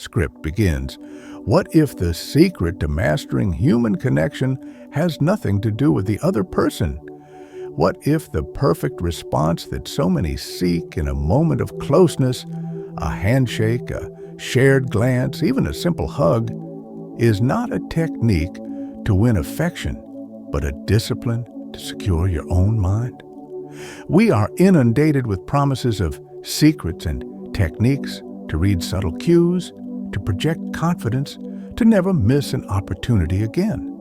script begins, what if the secret to mastering human connection has nothing to do with the other person? What if the perfect response that so many seek in a moment of closeness, a handshake, a shared glance, even a simple hug, is not a technique to win affection, but a discipline to secure your own mind? We are inundated with promises of secrets and techniques to read subtle cues, to project confidence, to never miss an opportunity again.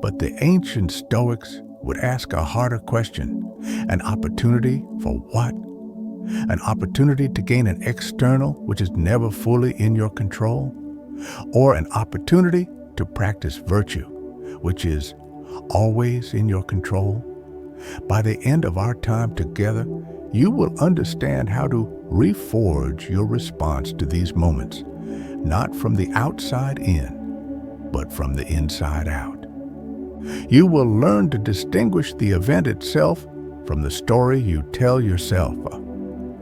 But the ancient Stoics would ask a harder question. An opportunity for what? An opportunity to gain an external which is never fully in your control? Or an opportunity to practice virtue, which is always in your control? By the end of our time together, you will understand how to reforge your response to these moments, not from the outside in, but from the inside out. You will learn to distinguish the event itself from the story you tell yourself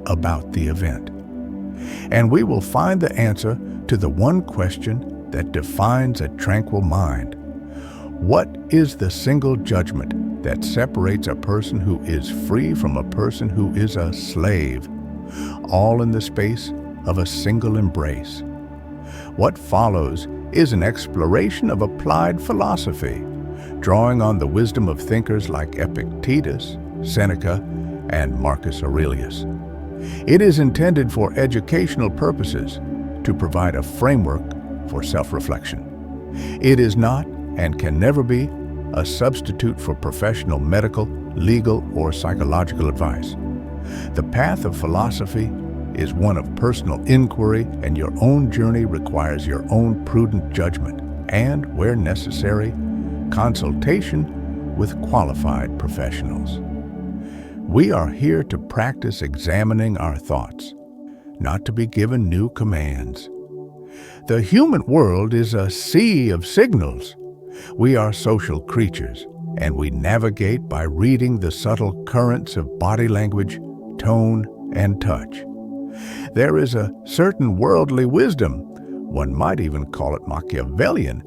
about the event. And we will find the answer to the one question that defines a tranquil mind. What is the single judgment that separates a person who is free from a person who is a slave, all in the space of a single embrace? What follows is an exploration of applied philosophy, drawing on the wisdom of thinkers like Epictetus, Seneca, and Marcus Aurelius. It is intended for educational purposes to provide a framework for self-reflection. It is not and can never be a substitute for professional medical, legal, or psychological advice. The path of philosophy is one of personal inquiry, and your own journey requires your own prudent judgment and, where necessary, consultation with qualified professionals. We are here to practice examining our thoughts, not to be given new commands. The human world is a sea of signals. We are social creatures, and we navigate by reading the subtle currents of body language, tone, and touch. There is a certain worldly wisdom, one might even call it Machiavellian,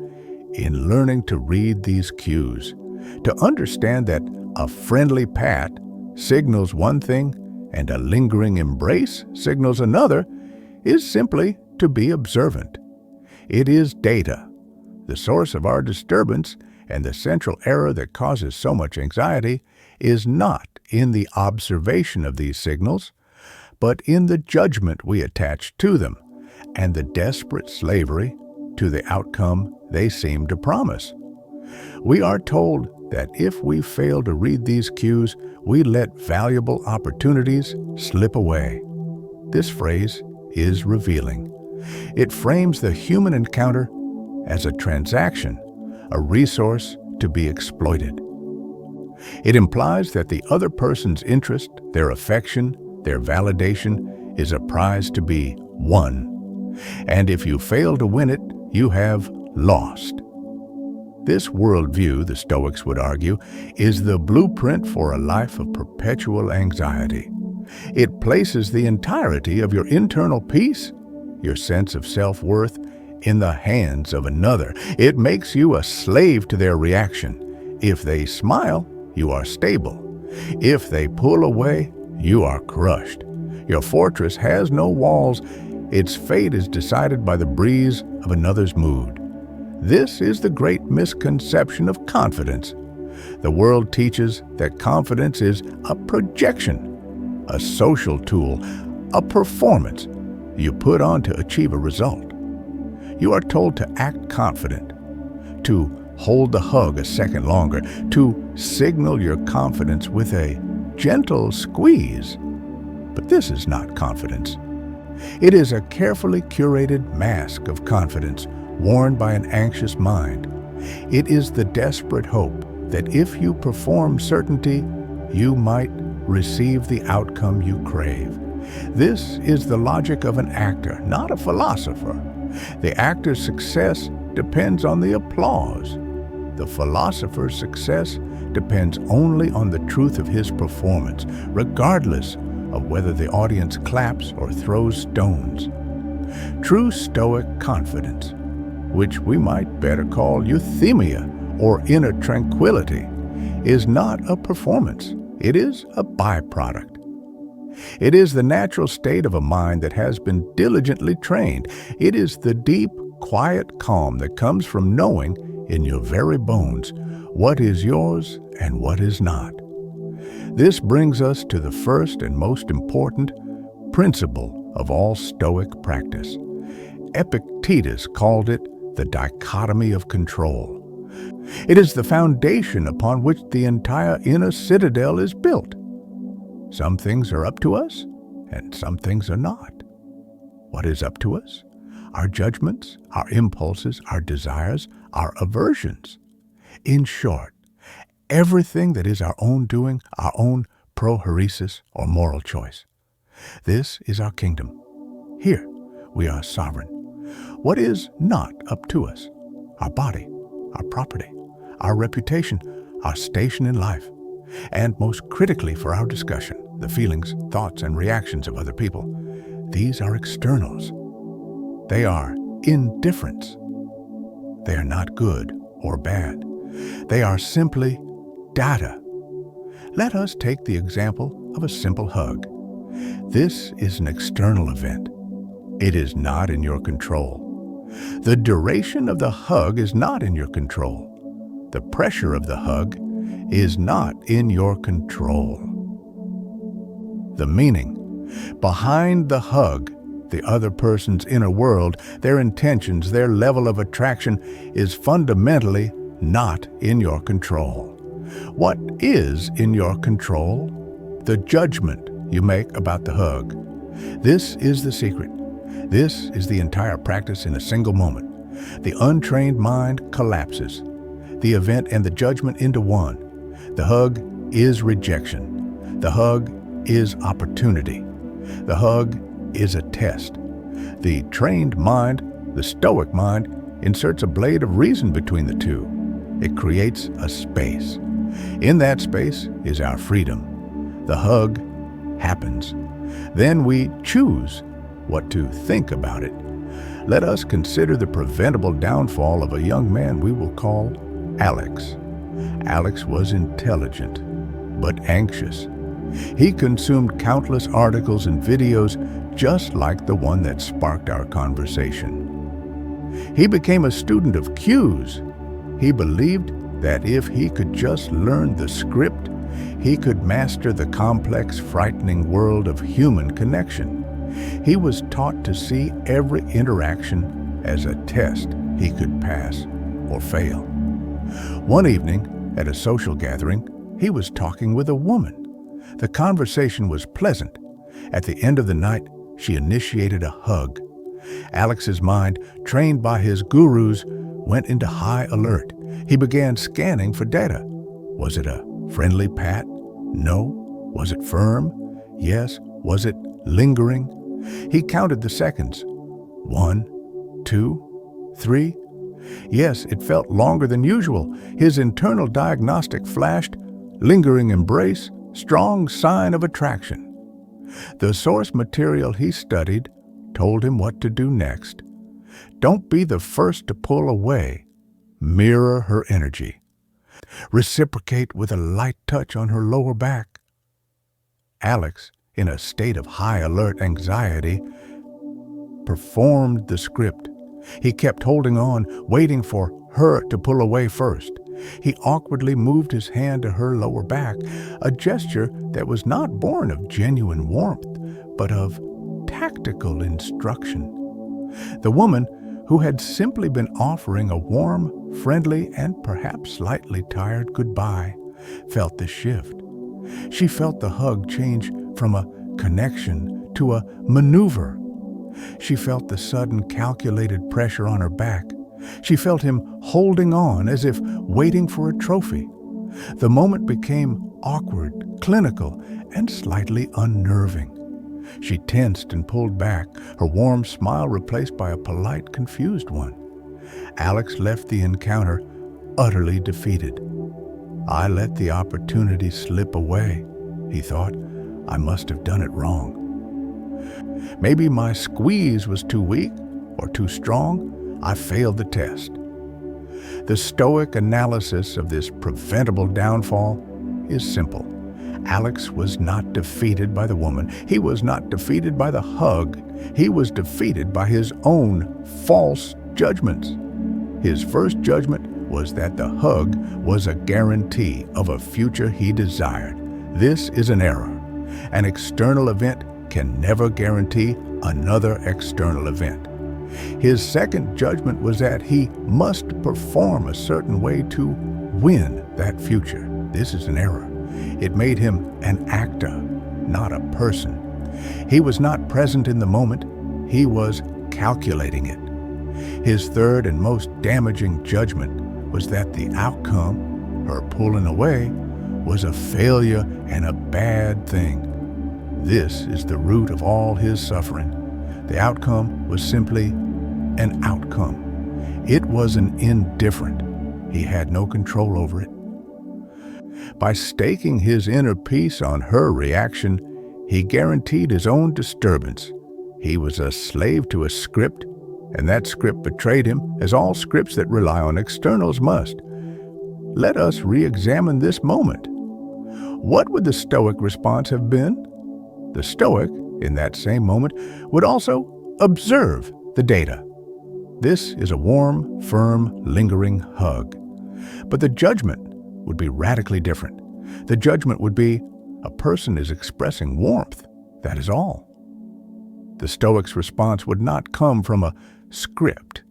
in learning to read these cues, to understand that a friendly pat signals one thing and a lingering embrace signals another is simply to be observant. It is data, the source of our disturbance, and the central error that causes so much anxiety is not in the observation of these signals, but in the judgment we attach to them and the desperate slavery to the outcome they seem to promise. We are told that if we fail to read these cues, we let valuable opportunities slip away. This phrase is revealing. It frames the human encounter as a transaction, a resource to be exploited. It implies that the other person's interest, their affection, their validation is a prize to be won. And if you fail to win it, you have lost. This worldview, the Stoics would argue, is the blueprint for a life of perpetual anxiety. It places the entirety of your internal peace, your sense of self-worth, in the hands of another. It makes you a slave to their reaction. If they smile, you are stable. If they pull away, you are crushed. Your fortress has no walls. Its fate is decided by the breeze of another's mood. This is the great misconception of confidence. The world teaches that confidence is a projection, a social tool, a performance you put on to achieve a result. You are told to act confident, to hold the hug a second longer, to signal your confidence with a gentle squeeze. But this is not confidence. It is a carefully curated mask of confidence worn by an anxious mind. It is the desperate hope that if you perform certainty, you might receive the outcome you crave. This is the logic of an actor, not a philosopher. The actor's success depends on the applause. The philosopher's success depends only on the truth of his performance, regardless of whether the audience claps or throws stones. True Stoic confidence, which we might better call euthymia or inner tranquility, is not a performance. It is a byproduct. It is the natural state of a mind that has been diligently trained. It is the deep, quiet calm that comes from knowing in your very bones what is yours and what is not. This brings us to the first and most important principle of all Stoic practice. Epictetus called it the dichotomy of control. It is the foundation upon which the entire inner citadel is built. Some things are up to us, and some things are not. What is up to us? Our judgments, our impulses, our desires, our aversions. In short, everything that is our own doing, our own prohoresis or moral choice. This is our kingdom. Here we are sovereign. What is not up to us? Our body, our property, our reputation, our station in life, and most critically for our discussion, the feelings, thoughts, and reactions of other people. These are externals. They are indifferents. They are not good or bad. They are simply data. Let us take the example of a simple hug. This is an external event. It is not in your control. The duration of the hug is not in your control. The pressure of the hug is not in your control. The meaning behind the hug, the other person's inner world, their intentions, their level of attraction is fundamentally not in your control. What is in your control? The judgment you make about the hug. This is the secret. This is the entire practice in a single moment. The untrained mind collapses, the event and the judgment into one. The hug is rejection. The hug is opportunity. The hug is a test. The trained mind, the Stoic mind, inserts a blade of reason between the two. It creates a space. In that space is our freedom. The hug happens. Then we choose what to think about it. Let us consider the preventable downfall of a young man we will call Alex. Alex was intelligent, but anxious. He consumed countless articles and videos just like the one that sparked our conversation. He became a student of cues. He believed that if he could just learn the script, he could master the complex, frightening world of human connection. He was taught to see every interaction as a test he could pass or fail. One evening, at a social gathering, he was talking with a woman. The conversation was pleasant. At the end of the night, she initiated a hug. Alex's mind, trained by his gurus, went into high alert. He began scanning for data. Was it a friendly pat? No. Was it firm? Yes. Was it lingering? He counted the seconds. 1, 2, 3. Yes, it felt longer than usual. His internal diagnostic flashed, lingering embrace, strong sign of attraction. The source material he studied told him what to do next. Don't be the first to pull away. Mirror her energy. Reciprocate with a light touch on her lower back. Alex, in a state of high alert anxiety, performed the script. He kept holding on, waiting for her to pull away first. He awkwardly moved his hand to her lower back, a gesture that was not born of genuine warmth, but of tactical instruction. The woman, who had simply been offering a warm, friendly, and perhaps slightly tired goodbye, felt the shift. She felt the hug change from a connection to a maneuver. She felt the sudden calculated pressure on her back. She felt him holding on as if waiting for a trophy. The moment became awkward, clinical, and slightly unnerving. She tensed and pulled back, her warm smile replaced by a polite, confused one. Alex left the encounter utterly defeated. I let the opportunity slip away, he thought. I must have done it wrong. Maybe my squeeze was too weak or too strong. I failed the test. The Stoic analysis of this preventable downfall is simple. Alex was not defeated by the woman. He was not defeated by the hug. He was defeated by his own false judgments. His first judgment was that the hug was a guarantee of a future he desired. This is an error. An external event can never guarantee another external event. His second judgment was that he must perform a certain way to win that future. This is an error. It made him an actor, not a person. He was not present in the moment. He was calculating it. His third and most damaging judgment was that the outcome, her pulling away, was a failure and a bad thing. This is the root of all his suffering. The outcome was simply an outcome. It was an indifferent. He had no control over it. By staking his inner peace on her reaction, he guaranteed his own disturbance. He was a slave to a script, and that script betrayed him, as all scripts that rely on externals must. Let us re-examine this moment. What would the Stoic response have been? The Stoic, in that same moment, would also observe the data. This is a warm, firm, lingering hug. But the judgment would be radically different. The judgment would be, a person is expressing warmth. That is all. The Stoic's response would not come from a script.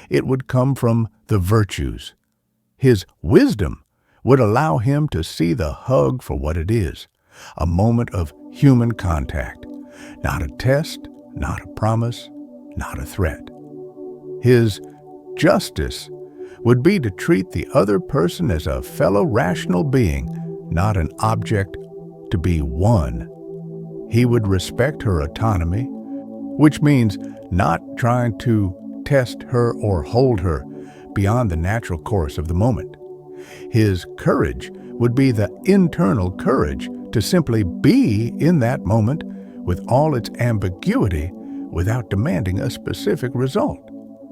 It would come from the virtues. His wisdom would allow him to see the hug for what it is, a moment of human contact, not a test, not a promise, not a threat. His justice would be to treat the other person as a fellow rational being, not an object to be won. He would respect her autonomy, which means not trying to test her or hold her beyond the natural course of the moment. His courage would be the internal courage to simply be in that moment with all its ambiguity without demanding a specific result.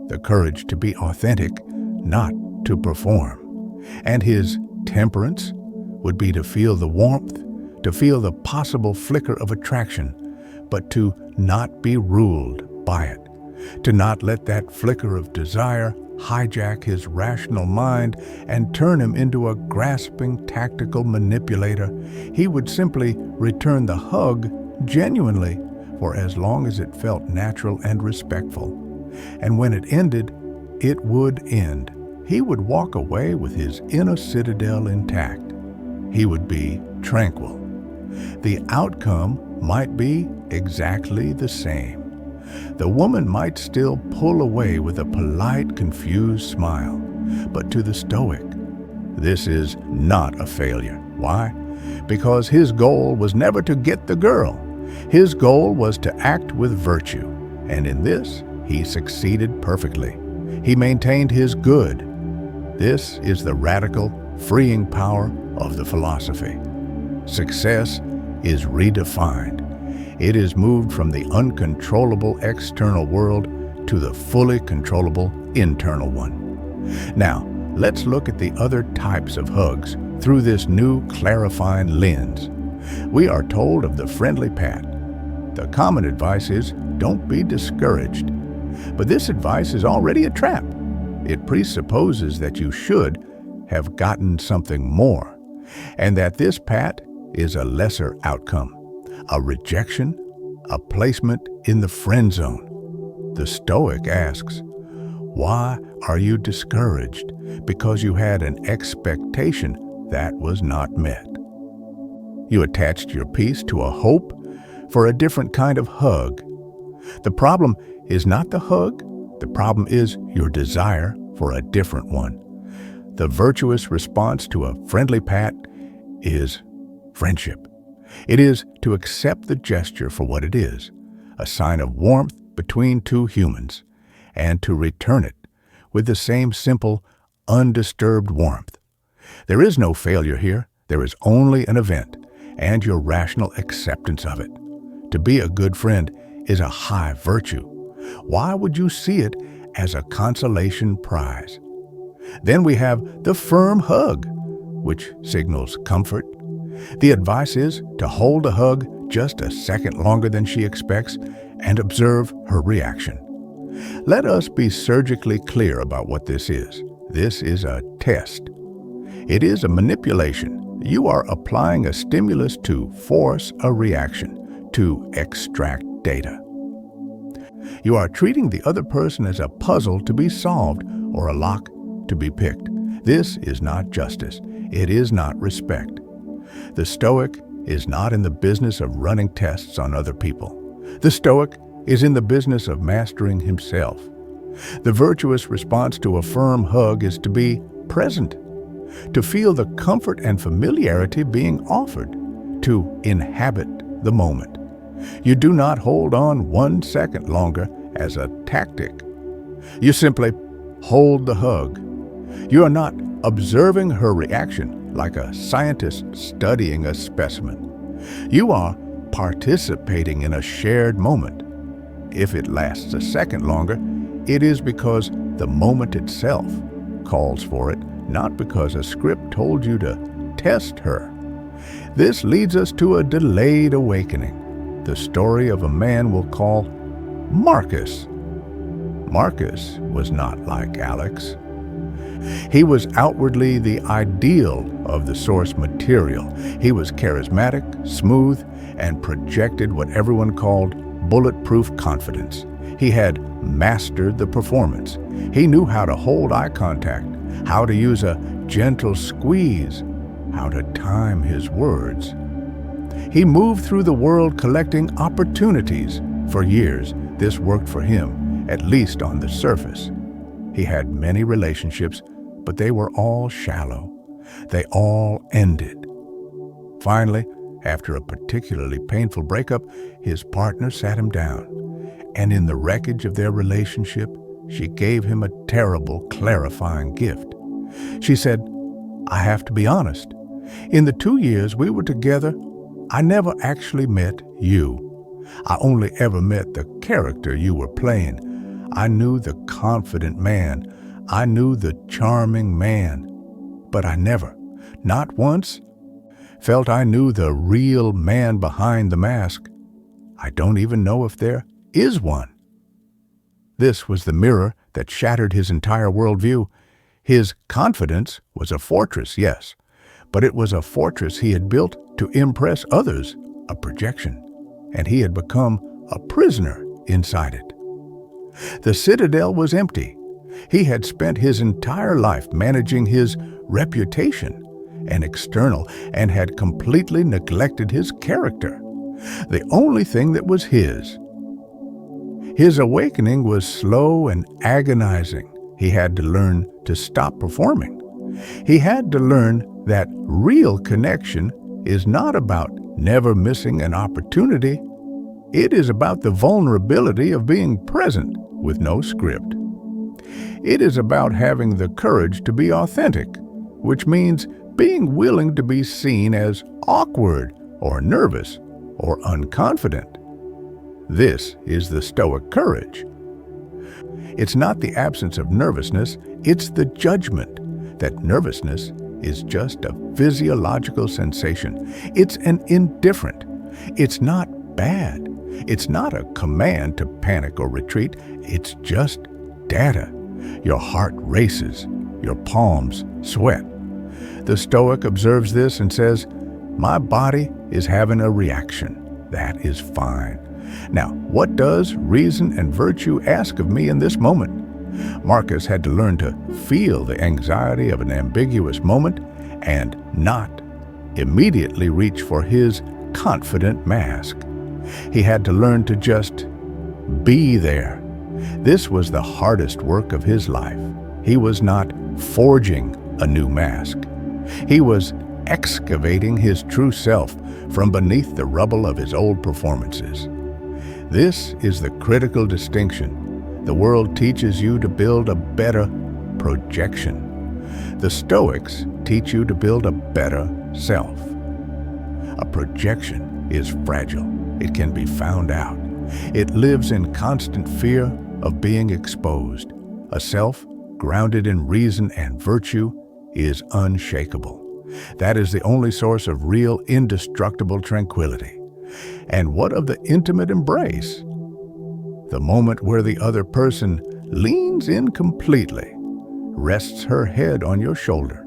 The courage to be authentic, not to perform. And his temperance would be to feel the warmth, to feel the possible flicker of attraction, but to not be ruled by it, to not let that flicker of desire hijack his rational mind and turn him into a grasping tactical manipulator. He would simply return the hug genuinely for as long as it felt natural and respectful. And when it ended, it would end. He would walk away with his inner citadel intact. He would be tranquil. The outcome might be exactly the same. The woman might still pull away with a polite, confused smile. But to the Stoic, this is not a failure. Why? Because his goal was never to get the girl. His goal was to act with virtue. And in this, he succeeded perfectly. He maintained his good. This is the radical, freeing power of the philosophy. Success is redefined. It is moved from the uncontrollable external world to the fully controllable internal one. Now, let's look at the other types of hugs through this new clarifying lens. We are told of the friendly pat. The common advice is, don't be discouraged. But this advice is already a trap. It presupposes that you should have gotten something more, and that this pat is a lesser outcome, a rejection, a placement in the friend zone. The Stoic asks, why are you discouraged? Because you had an expectation that was not met. You attached your peace to a hope for a different kind of hug. The problem is not the hug. The problem is your desire for a different one. The virtuous response to a friendly pat is friendship. It is to accept the gesture for what it is, a sign of warmth between two humans, and to return it with the same simple, undisturbed warmth. There is no failure here. There is only an event, and your rational acceptance of it. To be a good friend is a high virtue. Why would you see it as a consolation prize? Then we have the firm hug, which signals comfort. The advice is to hold a hug just a second longer than she expects and observe her reaction. Let us be surgically clear about what this is. This is a test. It is a manipulation. You are applying a stimulus to force a reaction, to extract data. You are treating the other person as a puzzle to be solved or a lock to be picked. This is not justice. It is not respect. The Stoic is not in the business of running tests on other people. The Stoic is in the business of mastering himself. The virtuous response to a firm hug is to be present, to feel the comfort and familiarity being offered, to inhabit the moment. You do not hold on 1 second longer as a tactic. You simply hold the hug. You are not observing her reaction like a scientist studying a specimen. You are participating in a shared moment. If it lasts a second longer, it is because the moment itself calls for it, not because a script told you to test her. This leads us to a delayed awakening, the story of a man we'll call Marcus. Marcus was not like Alex. He was outwardly the ideal of the source material. He was charismatic, smooth, and projected what everyone called bulletproof confidence. He had mastered the performance. He knew how to hold eye contact, how to use a gentle squeeze, how to time his words. He moved through the world collecting opportunities. For years, this worked for him, at least on the surface. He had many relationships, but they were all shallow. They all ended. Finally, after a particularly painful breakup, his partner sat him down, and in the wreckage of their relationship, she gave him a terrible, clarifying gift. She said, "I have to be honest. In the 2 years we were together, I never actually met you. I only ever met the character you were playing. I knew the confident man. I knew the charming man. But I never, not once, felt I knew the real man behind the mask. I don't even know if there is one." This was the mirror that shattered his entire worldview. His confidence was a fortress, yes, but it was a fortress he had built to impress others, a projection, and he had become a prisoner inside it. The citadel was empty. He had spent his entire life managing his reputation, an external, and had completely neglected his character, the only thing that was his. His awakening was slow and agonizing. He had to learn to stop performing. He had to learn that real connection is not about never missing an opportunity. It is about the vulnerability of being present with no script. It is about having the courage to be authentic, which means being willing to be seen as awkward or nervous or unconfident. This is the Stoic courage. It's not the absence of nervousness, it's the judgment that nervousness is just a physiological sensation. It's an indifferent. It's not bad. It's not a command to panic or retreat. It's just data. Your heart races. Your palms sweat. The Stoic observes this and says, "My body is having a reaction. That is fine. Now, what does reason and virtue ask of me in this moment?" Marcus had to learn to feel the anxiety of an ambiguous moment and not immediately reach for his confident mask. He had to learn to just be there. This was the hardest work of his life. He was not forging a new mask. He was excavating his true self from beneath the rubble of his old performances. This is the critical distinction. The world teaches you to build a better projection. The Stoics teach you to build a better self. A projection is fragile. it can be found out. It lives in constant fear of being exposed. A self grounded in reason and virtue is unshakable. That is the only source of real, indestructible tranquility. And what of the intimate embrace? The moment where the other person leans in completely, rests her head on your shoulder.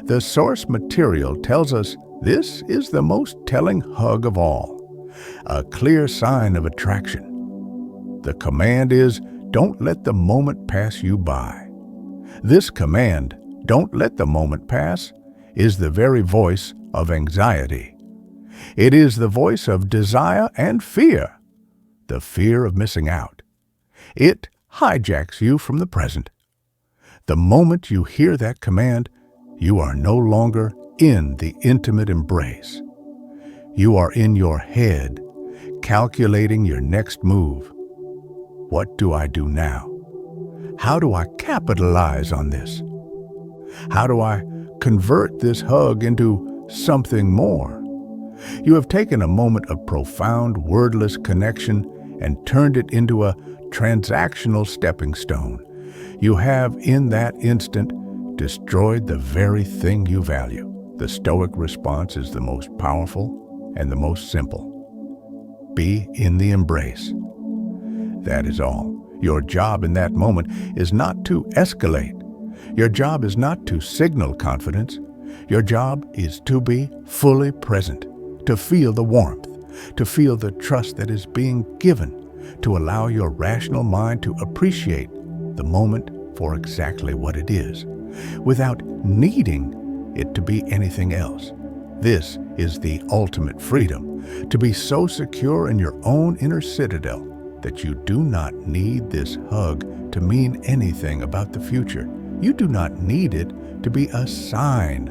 The source material tells us this is the most telling hug of all, a clear sign of attraction. The command is, don't let the moment pass you by. This command, don't let the moment pass, is the very voice of anxiety. It is the voice of desire and fear, the fear of missing out. It hijacks you from the present. The moment you hear that command, you are no longer in the intimate embrace. You are in your head, calculating your next move. What do I do now? How do I capitalize on this? How do I convert this hug into something more? You have taken a moment of profound, wordless connection and turned it into a transactional stepping stone. You have, in that instant, destroyed the very thing you value. The Stoic response is the most powerful and the most simple. Be in the embrace. That is all. Your job in that moment is not to escalate. Your job is not to signal confidence. Your job is to be fully present, to feel the warmth, to feel the trust that is being given, to allow your rational mind to appreciate the moment for exactly what it is, without needing it to be anything else. This is the ultimate freedom, to be so secure in your own inner citadel that you do not need this hug to mean anything about the future. You do not need it to be a sign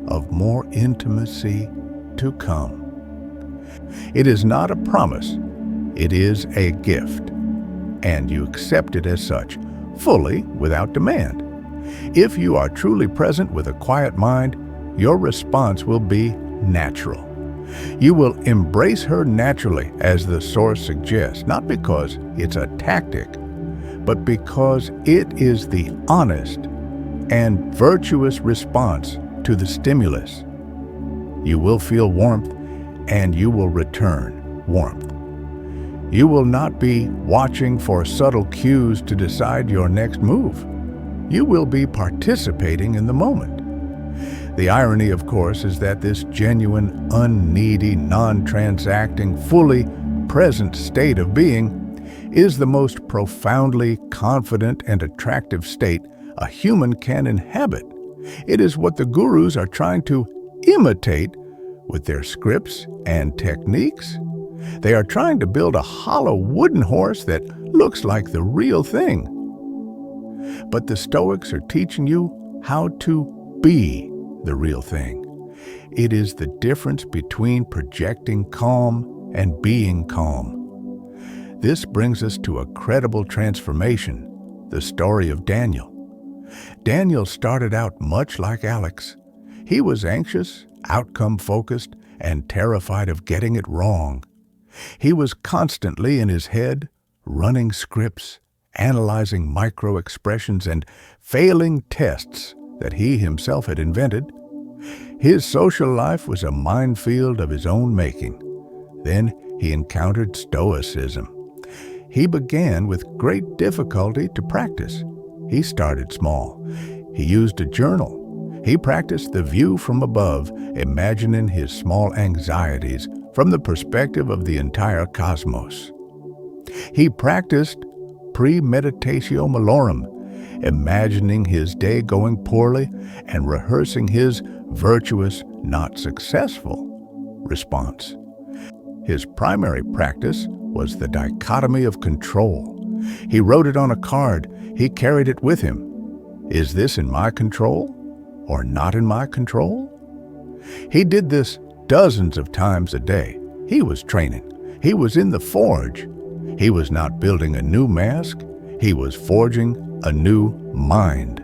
of more intimacy to come. It is not a promise, it is a gift, and you accept it as such, fully, without demand. If you are truly present with a quiet mind, your response will be natural. You will embrace her naturally, as the source suggests, not because it's a tactic, but because it is the honest and virtuous response to the stimulus. You will feel warmth, and you will return warmth. You will not be watching for subtle cues to decide your next move. You will be participating in the moment. The irony, of course, is that this genuine, unneedy, non-transacting, fully present state of being is the most profoundly confident and attractive state a human can inhabit. It is what the gurus are trying to imitate with their scripts and techniques. They are trying to build a hollow wooden horse that looks like the real thing. But the Stoics are teaching you how to be the real thing. It is the difference between projecting calm and being calm. This brings us to a credible transformation, the story of Daniel. Daniel started out much like Alex. He was anxious, outcome-focused, and terrified of getting it wrong. He was constantly in his head, running scripts, analyzing micro-expressions, and failing tests that he himself had invented. His social life was a minefield of his own making. Then he encountered Stoicism. He began with great difficulty to practice. He started small. He used a journal. He practiced the view from above, imagining his small anxieties from the perspective of the entire cosmos. He practiced premeditatio malorum, imagining his day going poorly and rehearsing his virtuous, not successful response. His primary practice was the dichotomy of control. He wrote it on a card. He carried it with him. Is this in my control or not in my control? He did this dozens of times a day. He was training. He was in the forge. He was not building a new mask. He was forging a new mind.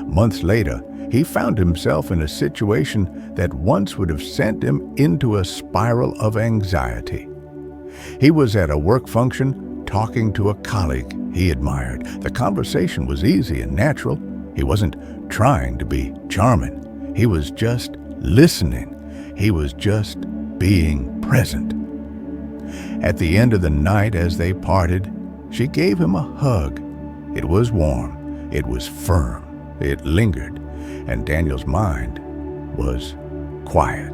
Months later, he found himself in a situation that once would have sent him into a spiral of anxiety. He was at a work function talking to a colleague he admired. The conversation was easy and natural. He wasn't trying to be charming. He was just listening. He was just being present. At the end of the night, as they parted, she gave him a hug. It was warm. It was firm. It lingered, and Daniel's mind was quiet.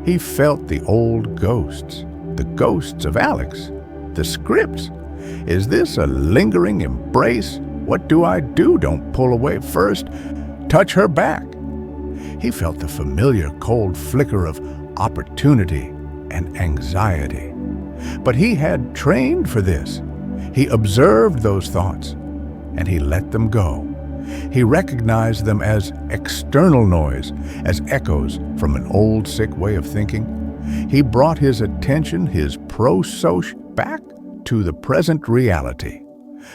He felt the old ghosts, the ghosts of Alex, the scripts. Is this a lingering embrace? What do I do? Don't pull away first. Touch her back. He felt the familiar cold flicker of opportunity and anxiety. But he had trained for this. He observed those thoughts, and he let them go. He recognized them as external noise, as echoes from an old, sick way of thinking. He brought his attention, his pro-soc, back to the present reality,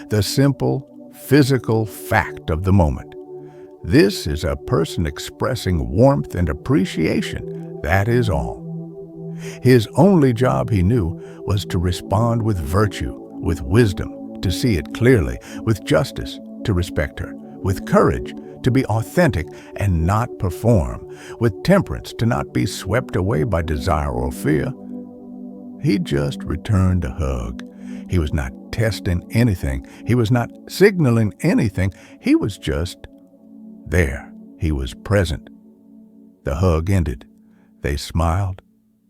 the simple, physical fact of the moment. This is a person expressing warmth and appreciation. That is all. His only job, he knew, was to respond with virtue, with wisdom, to see it clearly, with justice, to respect her, with courage, to be authentic and not perform, with temperance, to not be swept away by desire or fear. He just returned a hug. He was not testing anything. He was not signaling anything. He was just there. He was present. The hug ended. They smiled.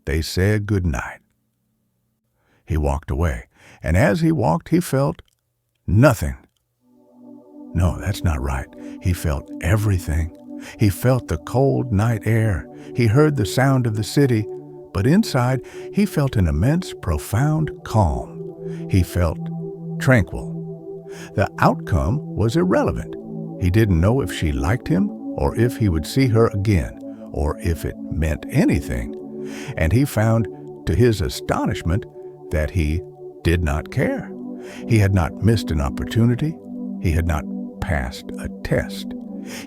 They said good night. He walked away, and as he walked, he felt nothing. No, that's not right. He felt everything. He felt the cold night air. He heard the sound of the city, but inside he felt an immense, profound calm. He felt tranquil. The outcome was irrelevant. He didn't know if she liked him, or if he would see her again, or if it meant anything. And he found, to his astonishment, that he did not care. He had not missed an opportunity. He had not passed a test.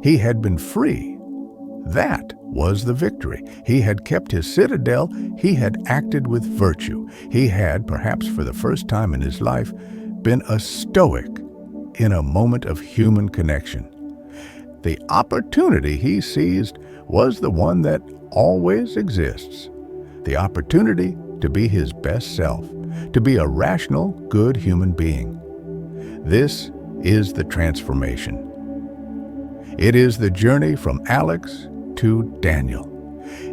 He had been free. That was the victory. He had kept his citadel. He had acted with virtue. He had, perhaps for the first time in his life, been a Stoic in a moment of human connection. The opportunity he seized was the one that always exists. The opportunity to be his best self, to be a rational, good human being. This is the transformation. It is the journey from Alex to Daniel.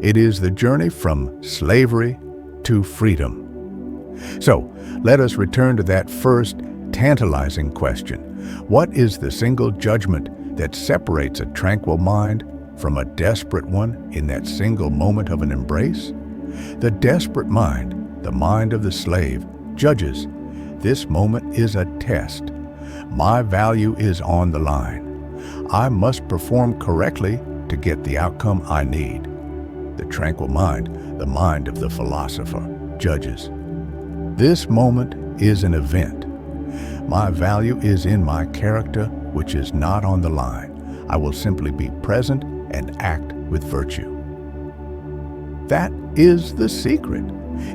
It is the journey from slavery to freedom. So, let us return to that first tantalizing question. What is the single judgment that separates a tranquil mind from a desperate one in that single moment of an embrace? The desperate mind, the mind of the slave, judges, this moment is a test. My value is on the line. I must perform correctly to get the outcome I need. The tranquil mind, the mind of the philosopher, judges. This moment is an event. My value is in my character, which is not on the line. I will simply be present and act with virtue. That is the secret.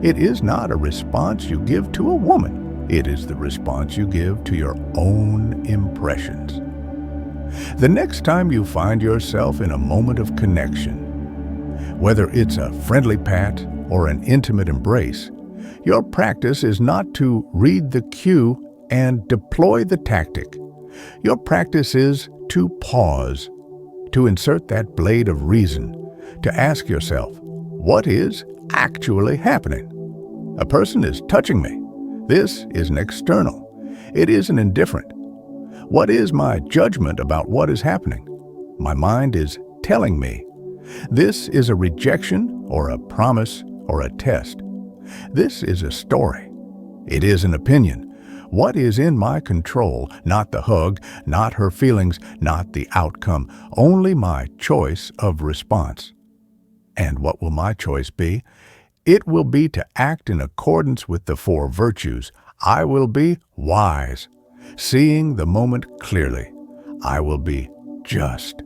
It is not a response you give to a woman. It is the response you give to your own impressions. The next time you find yourself in a moment of connection, whether it's a friendly pat or an intimate embrace, your practice is not to read the cue and deploy the tactic. Your practice is to pause, to insert that blade of reason, to ask yourself, what is actually happening? A person is touching me. This is an external. It is an indifferent. What is my judgment about what is happening? My mind is telling me. This is a rejection or a promise or a test. This is a story. It is an opinion. What is in my control? Not the hug, not her feelings, not the outcome, only my choice of response. And what will my choice be? It will be to act in accordance with the four virtues. I will be wise, seeing the moment clearly. I will be just.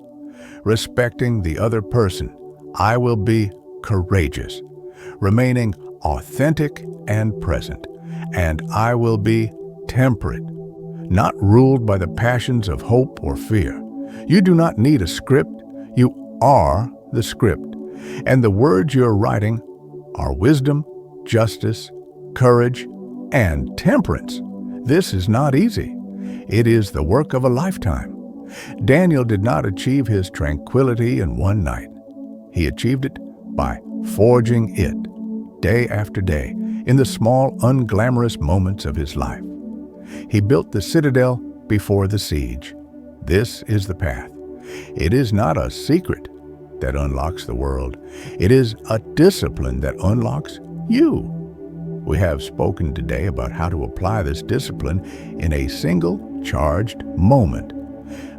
respecting the other person. I will be courageous, remaining authentic and present. And I will be temperate, not ruled by the passions of hope or fear. You do not need a script. You are the script. And the words you're writing are wisdom, justice, courage, and temperance. This is not easy. It is the work of a lifetime. Daniel did not achieve his tranquility in one night. He achieved it by forging it day after day in the small, unglamorous moments of his life. He built the citadel before the siege. This is the path. It is not a secret that unlocks the world. It is a discipline that unlocks you. We have spoken today about how to apply this discipline in a single charged moment.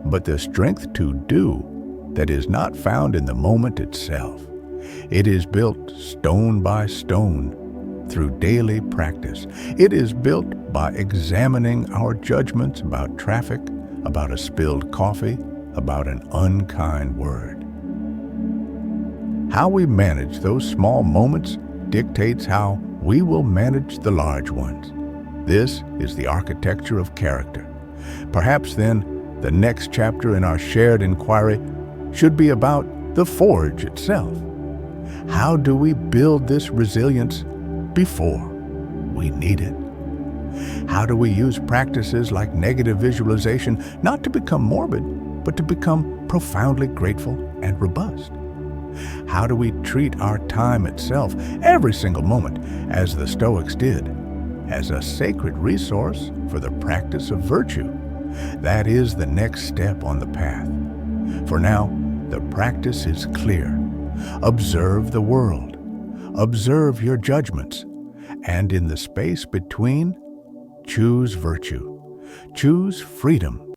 But the strength to do that is not found in the moment itself. It is built stone by stone through daily practice. It is built by examining our judgments about traffic, about a spilled coffee, about an unkind word. How we manage those small moments dictates how we will manage the large ones. This is the architecture of character. Perhaps then, the next chapter in our shared inquiry should be about the forge itself. How do we build this resilience before we need it? How do we use practices like negative visualization not to become morbid, but to become profoundly grateful and robust? How do we treat our time itself, every single moment, as the Stoics did, as a sacred resource for the practice of virtue? That is the next step on the path. For now, the practice is clear. Observe the world. Observe your judgments. And in the space between, choose virtue. Choose freedom.